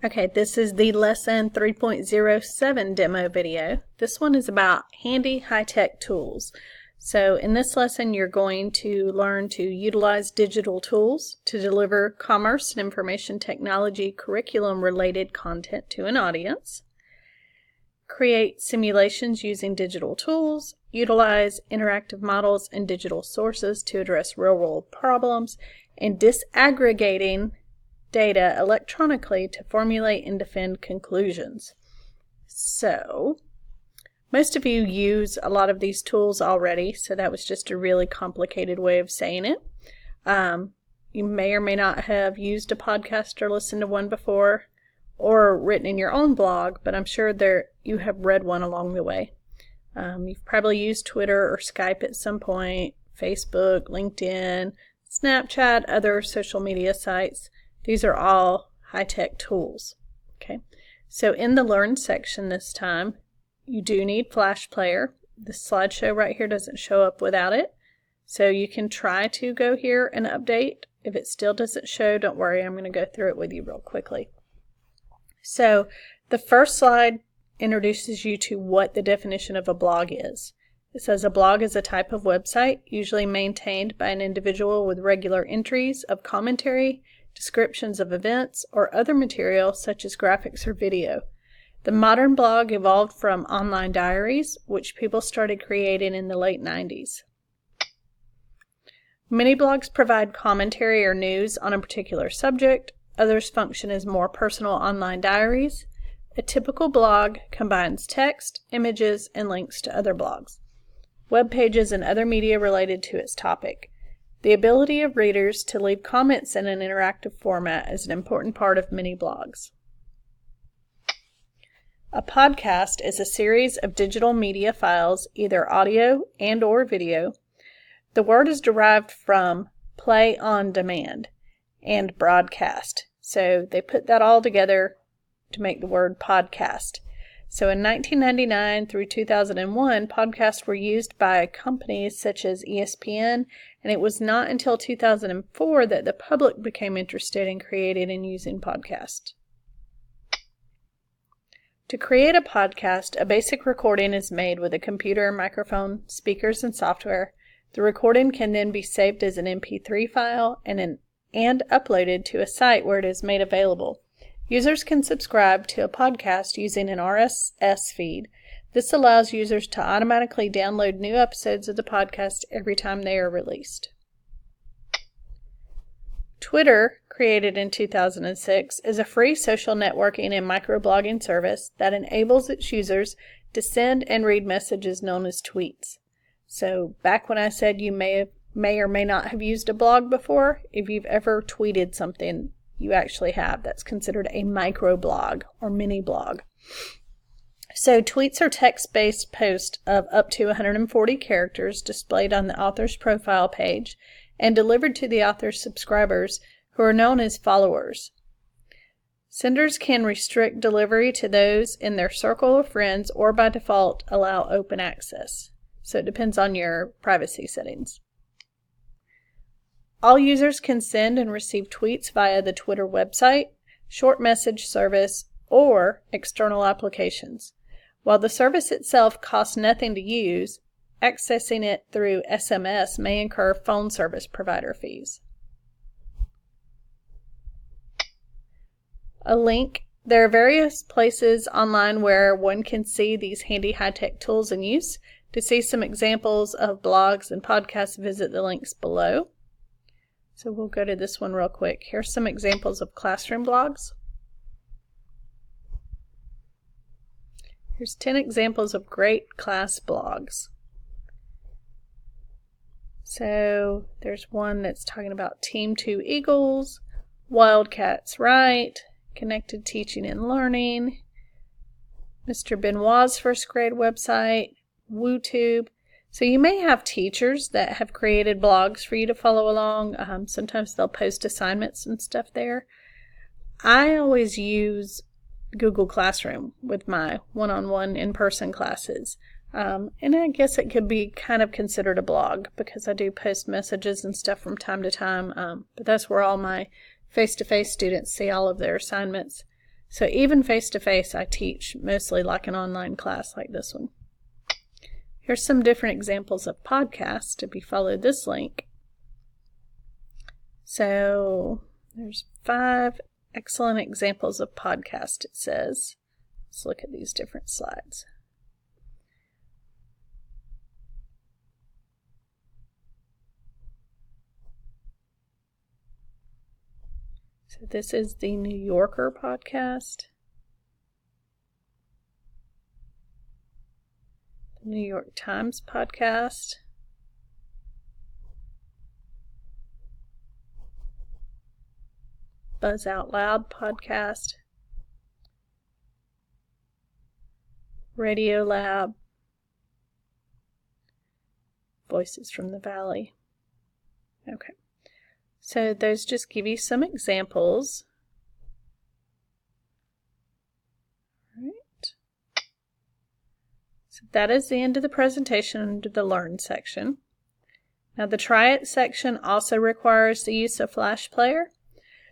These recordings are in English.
Okay, this is the lesson 3.07 demo video. This one is about handy high-tech tools. So in this lesson, you're going to learn to utilize digital tools to deliver commerce and information technology curriculum-related content to an audience, create simulations using digital tools, utilize interactive models and digital sources to address real-world problems, and disaggregating data electronically to formulate and defend conclusions. So, most of you use a lot of these tools already, so that was just a really complicated way of saying it. You may or may not have used a podcast or listened to one before, or written in your own blog, but I'm sure you have read one along the way. You've probably used Twitter or Skype at some point, Facebook, LinkedIn, Snapchat, other social media sites. These are all high-tech tools. Okay, so in the Learn section this time, you do need Flash Player. The slideshow right here doesn't show up without it. So you can try to go here and update. If it still doesn't show, don't worry, I'm going to go through it with you real quickly. So the first slide introduces you to what the definition of a blog is. It says a blog is a type of website usually maintained by an individual with regular entries of commentary, descriptions of events, or other material such as graphics or video. The modern blog evolved from online diaries, which people started creating in the late 90s. Many blogs provide commentary or news on a particular subject. Others function as more personal online diaries. A typical blog combines text, images, and links to other blogs, web pages, and other media related to its topic. The ability of readers to leave comments in an interactive format is an important part of many blogs. A podcast is a series of digital media files, either audio and or video. The word is derived from play on demand and broadcast. So they put that all together to make the word podcast. So in 1999 through 2001, podcasts were used by companies such as ESPN, and it was not until 2004 that the public became interested in creating and using podcasts. To create a podcast, a basic recording is made with a computer, microphone, speakers, and software. The recording can then be saved as an MP3 file and uploaded to a site where it is made available. Users can subscribe to a podcast using an RSS feed. This allows users to automatically download new episodes of the podcast every time they are released. Twitter, created in 2006, is a free social networking and microblogging service that enables its users to send and read messages known as tweets. So back when I said you may or may not have used a blog before, if you've ever tweeted something, you actually have. That's considered a microblog or mini blog. So tweets are text-based posts of up to 140 characters displayed on the author's profile page and delivered to the author's subscribers, who are known as followers. Senders can restrict delivery to those in their circle of friends or by default allow open access. So it depends on your privacy settings. All users can send and receive tweets via the Twitter website, short message service, or external applications. While the service itself costs nothing to use, accessing it through SMS may incur phone service provider fees. A link. There are various places online where one can see these handy high-tech tools in use. To see some examples of blogs and podcasts, visit the links below. So we'll go to this one real quick. Here's some examples of classroom blogs. Here's 10 examples of great class blogs. So there's one that's talking about Team 2 Eagles, Wildcats Right, Connected Teaching and Learning, Mr. Benoit's first grade website, WooTube. So you may have teachers that have created blogs for you to follow along. Sometimes they'll post assignments and stuff there. I always use Google Classroom with my one-on-one in-person classes. And I guess it could be kind of considered a blog because I do post messages and stuff from time to time. But that's where all my face-to-face students see all of their assignments. So even face-to-face, I teach mostly like an online class like this one. Here's some different examples of podcasts if you follow this link. So there's 5 excellent examples of podcasts, it says. Let's look at these different slides. So this is the New Yorker podcast, the New York Times podcast, Buzz Out Loud podcast, Radio Lab, Voices from the Valley. Okay. So those just give you some examples. All right. So that is the end of the presentation under the Learn section. Now the Try It section also requires the use of Flash Player.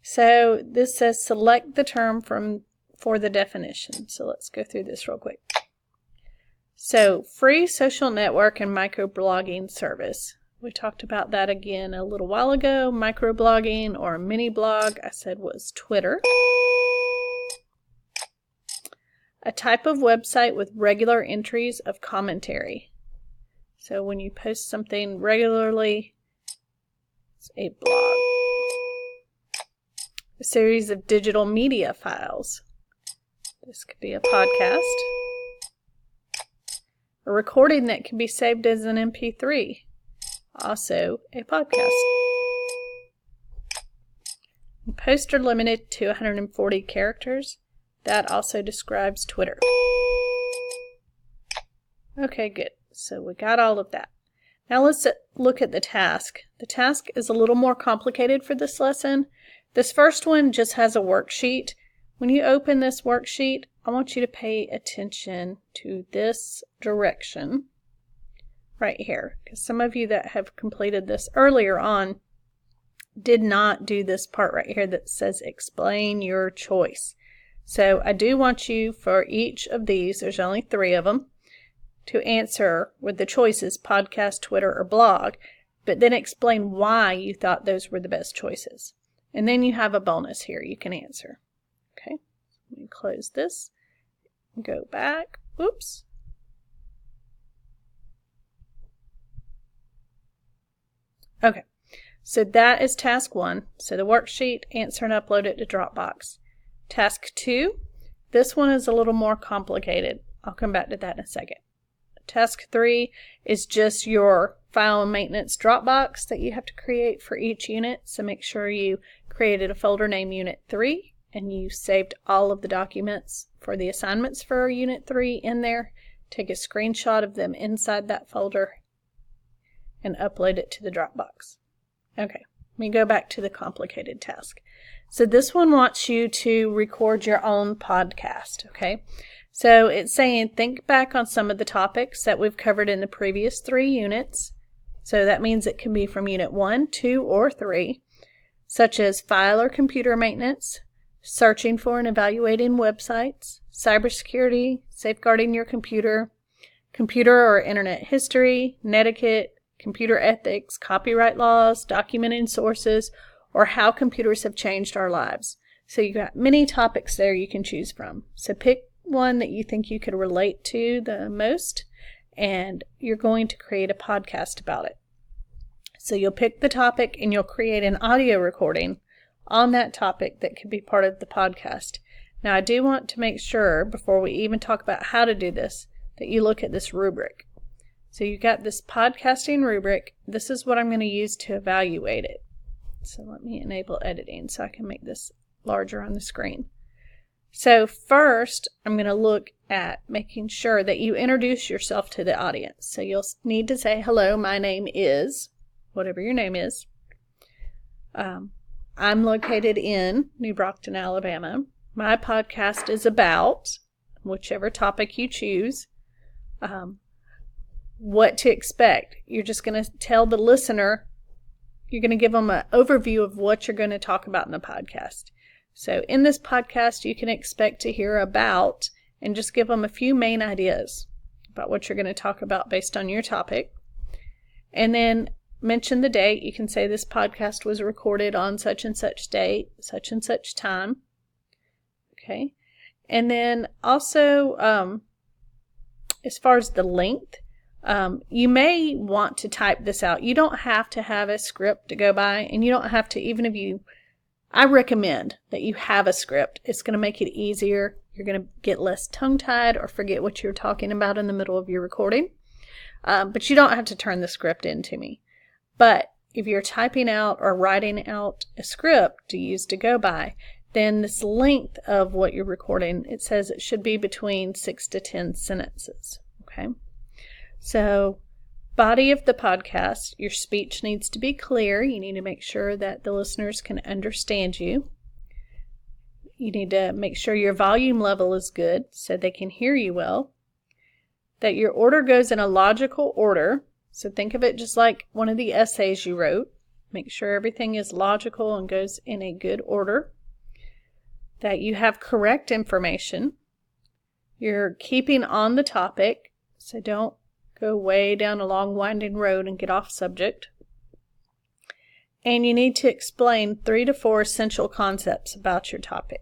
So this says select the term for the definition. So let's go through this real quick. So free social network and microblogging service. We talked about that again a little while ago. Microblogging or mini blog, I said, was Twitter. A type of website with regular entries of commentary. So when you post something regularly, it's a blog. A series of digital media files. This could be a podcast. A recording that can be saved as an MP3. Also a podcast. Posts are limited to 140 characters. That also describes Twitter. Okay, good. So we got all of that. Now let's look at the task. The task is a little more complicated for this lesson. This first one just has a worksheet. When you open this worksheet, I want you to pay attention to this direction right here, because some of you that have completed this earlier on did not do this part right here that says explain your choice. So I do want you, for each of these, there's only 3 of them, to answer with the choices podcast, Twitter, or blog, but then explain why you thought those were the best choices. And then you have a bonus here you can answer. Okay, let me close this, go back, oops. Okay, so that is task 1. So the worksheet, answer and upload it to Dropbox. Task 2, this one is a little more complicated. I'll come back to that in a second. Task 3 is just your file and maintenance Dropbox that you have to create for each unit. So make sure you created a folder named Unit 3 and you saved all of the documents for the assignments for Unit 3 in there. Take a screenshot of them inside that folder and upload it to the Dropbox. Okay, let me go back to the complicated task. So this one wants you to record your own podcast, okay? So it's saying think back on some of the topics that we've covered in the previous 3 units. So that means it can be from Unit 1, 2, or 3, such as file or computer maintenance, searching for and evaluating websites, cybersecurity, safeguarding your computer, computer or internet history, netiquette, computer ethics, copyright laws, documenting sources, or how computers have changed our lives. So you've got many topics there you can choose from. So pick one that you think you could relate to the most, and you're going to create a podcast about it. So you'll pick the topic and you'll create an audio recording on that topic that could be part of the podcast. Now I do want to make sure, before we even talk about how to do this, that you look at this rubric. So you got this podcasting rubric. This is what I'm going to use to evaluate it. So let me enable editing so I can make this larger on the screen. So first, I'm going to look at making sure that you introduce yourself to the audience. So you'll need to say, hello, my name is, whatever your name is. I'm located in New Brockton, Alabama. My podcast is about whichever topic you choose. What to expect. You're just going to tell the listener, you're going to give them an overview of what you're going to talk about in the podcast. So in this podcast, you can expect to hear about and just give them a few main ideas about what you're going to talk about based on your topic. And then mention the date. You can say this podcast was recorded on such and such date, such and such time. Okay. And then also, as far as the length, you may want to type this out. You don't have to have a script to go by, and you don't have to, even if you, I recommend that you have a script. It's going to make it easier. You're going to get less tongue-tied or forget what you're talking about in the middle of your recording. But you don't have to turn the script into me. But if you're typing out or writing out a script to use to go by, then this length of what you're recording, it says it should be between 6 to 10 sentences. Okay. So, body of the podcast, your speech needs to be clear. You need to make sure that the listeners can understand you. You need to make sure your volume level is good so they can hear you well. That your order goes in a logical order. So think of it just like one of the essays you wrote. Make sure everything is logical and goes in a good order. That you have correct information. You're keeping on the topic, so don't go way down a long winding road and get off subject. And you need to explain 3 to 4 essential concepts about your topic.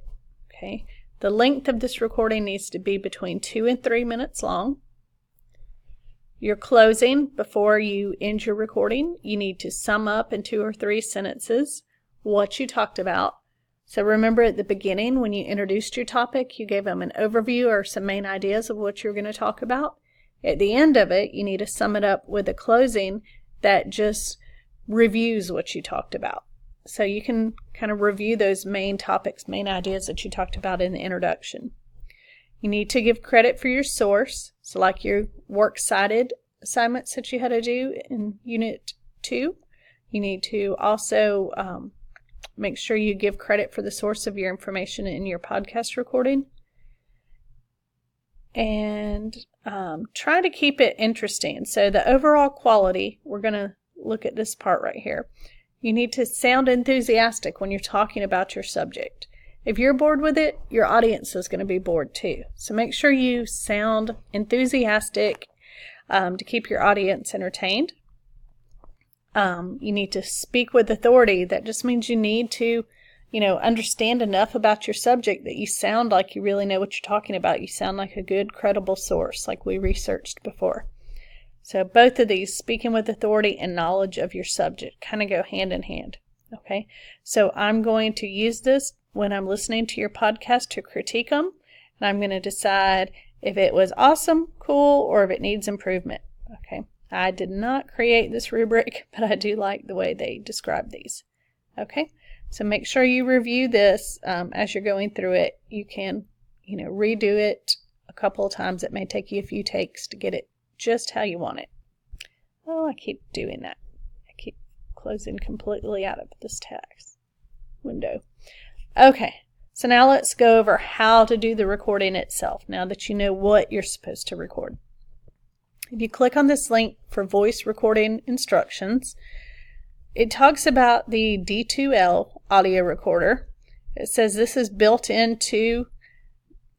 Okay. The length of this recording needs to be between 2 and 3 minutes long. Your closing, before you end your recording, you need to sum up in 2 or 3 sentences what you talked about. So remember at the beginning when you introduced your topic, you gave them an overview or some main ideas of what you're going to talk about. At the end of it, you need to sum it up with a closing that just reviews what you talked about. So you can kind of review those main topics, main ideas that you talked about in the introduction. You need to give credit for your source. So like your works cited assignments that you had to do in Unit 2, you need to also make sure you give credit for the source of your information in your podcast recording. And try to keep it interesting. So the overall quality, we're going to look at this part right here. You need to sound enthusiastic when you're talking about your subject. If you're bored with it, your audience is going to be bored too. So make sure you sound enthusiastic to keep your audience entertained. You need to speak with authority. That just means you need to, understand enough about your subject that you sound like you really know what you're talking about. You sound like a good, credible source, like we researched before. So both of these, speaking with authority and knowledge of your subject, kind of go hand in hand. Okay, so I'm going to use this when I'm listening to your podcast to critique them, and I'm going to decide if it was awesome, cool, or if it needs improvement. Okay, I did not create this rubric, but I do like the way they describe these. Okay, so make sure you review this as you're going through it. You can, redo it a couple of times. It may take you a few takes to get it just how you want it. Oh, I keep doing that. I keep closing completely out of this text window. Okay, so now let's go over how to do the recording itself, now that you know what you're supposed to record. If you click on this link for voice recording instructions, it talks about the D2L audio recorder. It says this is built into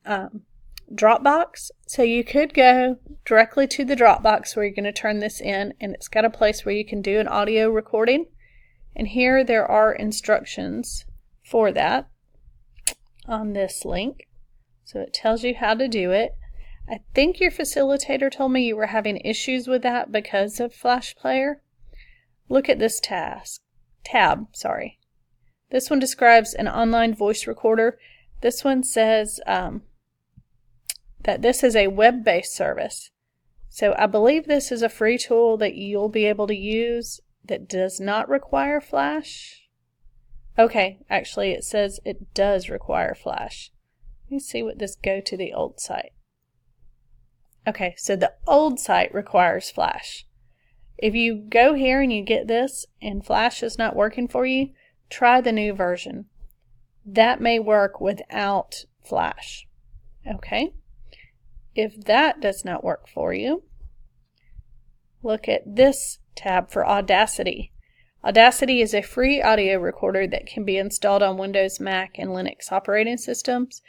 Dropbox, so you could go directly to the Dropbox where you're going to turn this in, and it's got a place where you can do an audio recording, and here there are instructions for that on this link. So it tells you how to do it. I think your facilitator told me you were having issues with that because of Flash Player. Look at this tab. This one describes an online voice recorder. This one says that this is a web-based service. So I believe this is a free tool that you'll be able to use that does not require Flash. Okay, actually it says it does require Flash. Let me see what this go to the old site. Okay, so the old site requires Flash. If you go here and you get this and Flash is not working for you, try the new version. That may work without Flash. Okay? If that does not work for you, look at this tab for Audacity. Audacity is a free audio recorder that can be installed on Windows, Mac, and Linux operating systems.